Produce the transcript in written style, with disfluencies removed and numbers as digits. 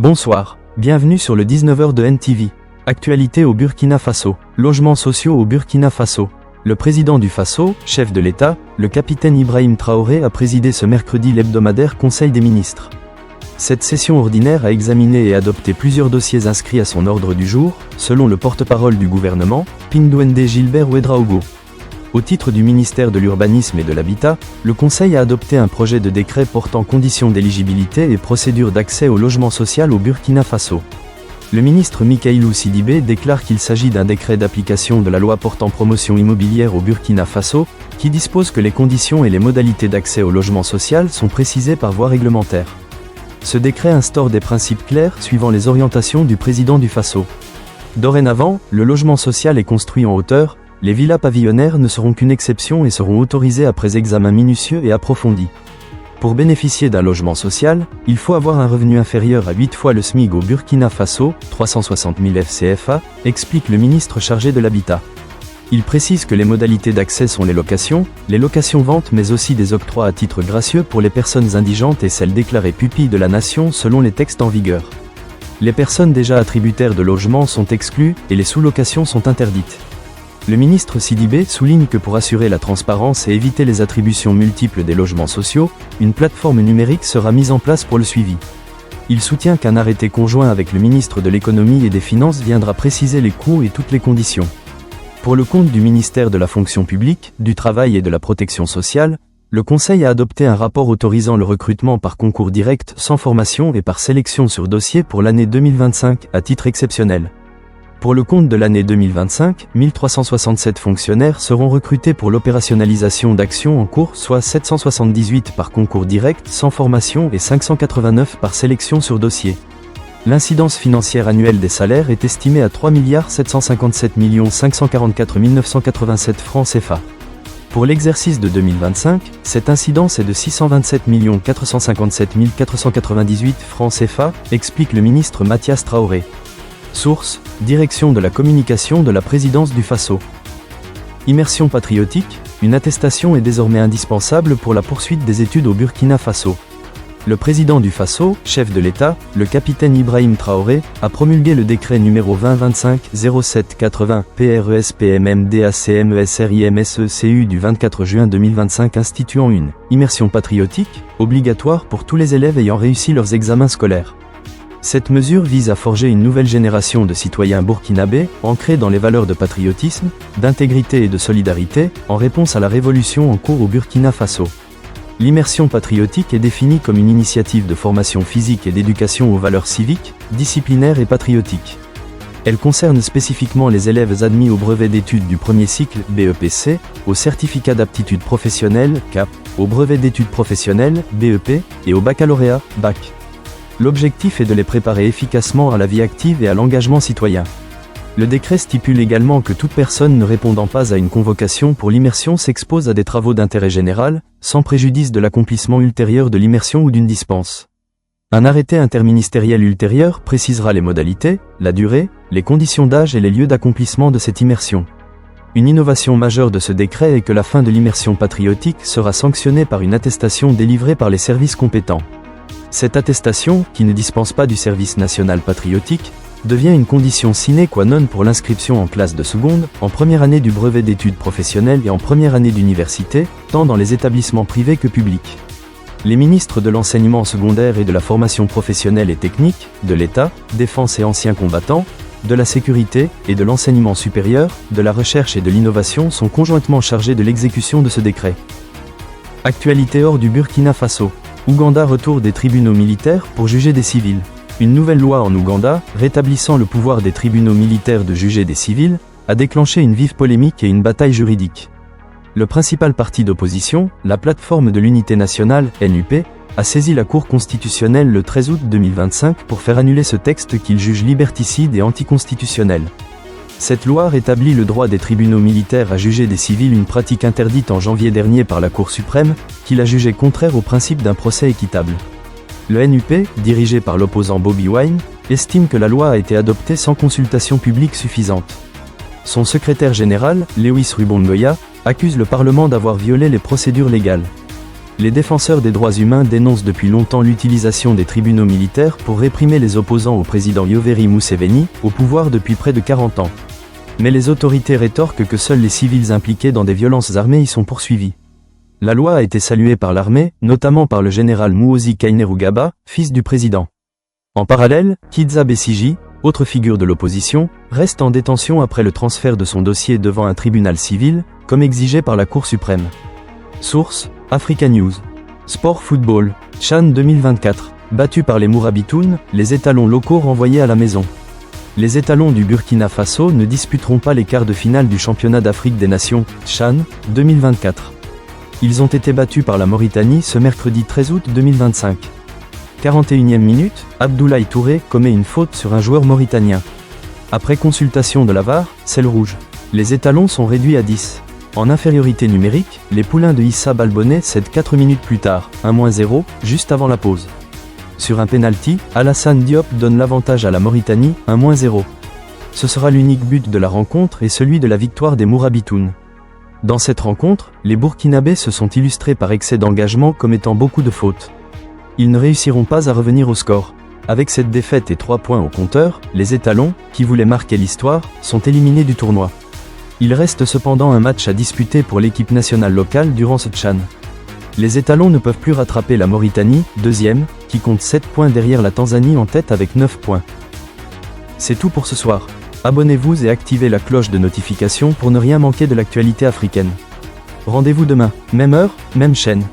Bonsoir, bienvenue sur le 19h de NTV. Actualité au Burkina Faso, logements sociaux au Burkina Faso. Le président du Faso, chef de l'État, le capitaine Ibrahim Traoré a présidé ce mercredi l'hebdomadaire Conseil des ministres. Cette session ordinaire a examiné et adopté plusieurs dossiers inscrits à son ordre du jour, selon le porte-parole du gouvernement, Pindouende Gilbert Ouedraogo. Au titre du ministère de l'Urbanisme et de l'Habitat, le Conseil a adopté un projet de décret portant conditions d'éligibilité et procédures d'accès au logement social au Burkina Faso. Le ministre Mikailou Sidibé déclare qu'il s'agit d'un décret d'application de la loi portant promotion immobilière au Burkina Faso, qui dispose que les conditions et les modalités d'accès au logement social sont précisées par voie réglementaire. Ce décret instaure des principes clairs suivant les orientations du président du Faso. Dorénavant, le logement social est construit en hauteur. Les villas pavillonnaires ne seront qu'une exception et seront autorisées après examen minutieux et approfondi. Pour bénéficier d'un logement social, il faut avoir un revenu inférieur à 8 fois le SMIC au Burkina Faso, 360 000 FCFA, explique le ministre chargé de l'Habitat. Il précise que les modalités d'accès sont les locations-ventes mais aussi des octrois à titre gracieux pour les personnes indigentes et celles déclarées pupilles de la nation selon les textes en vigueur. Les personnes déjà attributaires de logements sont exclues et les sous-locations sont interdites. Le ministre Sidibé souligne que pour assurer la transparence et éviter les attributions multiples des logements sociaux, une plateforme numérique sera mise en place pour le suivi. Il soutient qu'un arrêté conjoint avec le ministre de l'Économie et des Finances viendra préciser les coûts et toutes les conditions. Pour le compte du ministère de la Fonction publique, du Travail et de la Protection sociale, le Conseil a adopté un rapport autorisant le recrutement par concours direct sans formation et par sélection sur dossier pour l'année 2025 à titre exceptionnel. Pour le compte de l'année 2025, 1367 fonctionnaires seront recrutés pour l'opérationnalisation d'actions en cours, soit 778 par concours direct sans formation et 589 par sélection sur dossier. L'incidence financière annuelle des salaires est estimée à 3 757 544 987 francs CFA. Pour l'exercice de 2025, cette incidence est de 627 457 498 francs CFA, explique le ministre Mathias Traoré. Source, Direction de la communication de la présidence du Faso. Immersion patriotique, une attestation est désormais indispensable pour la poursuite des études au Burkina Faso. Le président du Faso, chef de l'État, le capitaine Ibrahim Traoré, a promulgué le décret numéro 2025-07-80 PRESPMMDACMESRIMSECU du 24 juin 2025 instituant une immersion patriotique, obligatoire pour tous les élèves ayant réussi leurs examens scolaires. Cette mesure vise à forger une nouvelle génération de citoyens burkinabés, ancrés dans les valeurs de patriotisme, d'intégrité et de solidarité, en réponse à la révolution en cours au Burkina Faso. L'immersion patriotique est définie comme une initiative de formation physique et d'éducation aux valeurs civiques, disciplinaires et patriotiques. Elle concerne spécifiquement les élèves admis au brevet d'études du premier cycle, BEPC, au certificat d'aptitude professionnelle, CAP, au brevet d'études professionnelles, BEP, et au baccalauréat, BAC. L'objectif est de les préparer efficacement à la vie active et à l'engagement citoyen. Le décret stipule également que toute personne ne répondant pas à une convocation pour l'immersion s'expose à des travaux d'intérêt général, sans préjudice de l'accomplissement ultérieur de l'immersion ou d'une dispense. Un arrêté interministériel ultérieur précisera les modalités, la durée, les conditions d'âge et les lieux d'accomplissement de cette immersion. Une innovation majeure de ce décret est que la fin de l'immersion patriotique sera sanctionnée par une attestation délivrée par les services compétents. Cette attestation, qui ne dispense pas du service national patriotique, devient une condition sine qua non pour l'inscription en classe de seconde, en première année du brevet d'études professionnelles et en première année d'université, tant dans les établissements privés que publics. Les ministres de l'enseignement secondaire et de la formation professionnelle et technique, de l'État, défense et anciens combattants, de la sécurité et de l'enseignement supérieur, de la recherche et de l'innovation sont conjointement chargés de l'exécution de ce décret. Actualité hors du Burkina Faso. Ouganda retour des tribunaux militaires pour juger des civils. Une nouvelle loi en Ouganda, rétablissant le pouvoir des tribunaux militaires de juger des civils, a déclenché une vive polémique et une bataille juridique. Le principal parti d'opposition, la plateforme de l'unité nationale, NUP, a saisi la Cour constitutionnelle le 13 août 2025 pour faire annuler ce texte qu'il juge liberticide et anticonstitutionnel. Cette loi rétablit le droit des tribunaux militaires à juger des civils, une pratique interdite en janvier dernier par la Cour suprême, qui l'a jugée contraire au principe d'un procès équitable. Le NUP, dirigé par l'opposant Bobi Wine, estime que la loi a été adoptée sans consultation publique suffisante. Son secrétaire général, Lewis Rubongoya, accuse le Parlement d'avoir violé les procédures légales. Les défenseurs des droits humains dénoncent depuis longtemps l'utilisation des tribunaux militaires pour réprimer les opposants au président Yoweri Museveni, au pouvoir depuis près de 40 ans. Mais les autorités rétorquent que seuls les civils impliqués dans des violences armées y sont poursuivis. La loi a été saluée par l'armée, notamment par le général Muhoozi Kainerugaba, fils du président. En parallèle, Kizza Besigye, autre figure de l'opposition, reste en détention après le transfert de son dossier devant un tribunal civil, comme exigé par la Cour suprême. Source, Africa News. Sport Football, CHAN 2024. Battus par les Mourabitounes, les étalons locaux renvoyés à la maison. Les étalons du Burkina Faso ne disputeront pas les quarts de finale du championnat d'Afrique des Nations, CHAN 2024. Ils ont été battus par la Mauritanie ce mercredi 13 août 2025. 41e minute, Abdoulaye Touré commet une faute sur un joueur mauritanien. Après consultation de la VAR, c'est le rouge. Les étalons sont réduits à 10. En infériorité numérique, les poulains de Issa Balbonnet cèdent 4 minutes plus tard, 1-0, juste avant la pause. Sur un penalty, Alassane Diop donne l'avantage à la Mauritanie, 1-0. Ce sera l'unique but de la rencontre et celui de la victoire des Mourabitounes. Dans cette rencontre, les Burkinabés se sont illustrés par excès d'engagement commettant beaucoup de fautes. Ils ne réussiront pas à revenir au score. Avec cette défaite et 3 points au compteur, les étalons, qui voulaient marquer l'histoire, sont éliminés du tournoi. Il reste cependant un match à disputer pour l'équipe nationale locale durant ce CHAN. Les étalons ne peuvent plus rattraper la Mauritanie, deuxième, qui compte 7 points derrière la Tanzanie en tête avec 9 points. C'est tout pour ce soir. Abonnez-vous et activez la cloche de notification pour ne rien manquer de l'actualité africaine. Rendez-vous demain, même heure, même chaîne.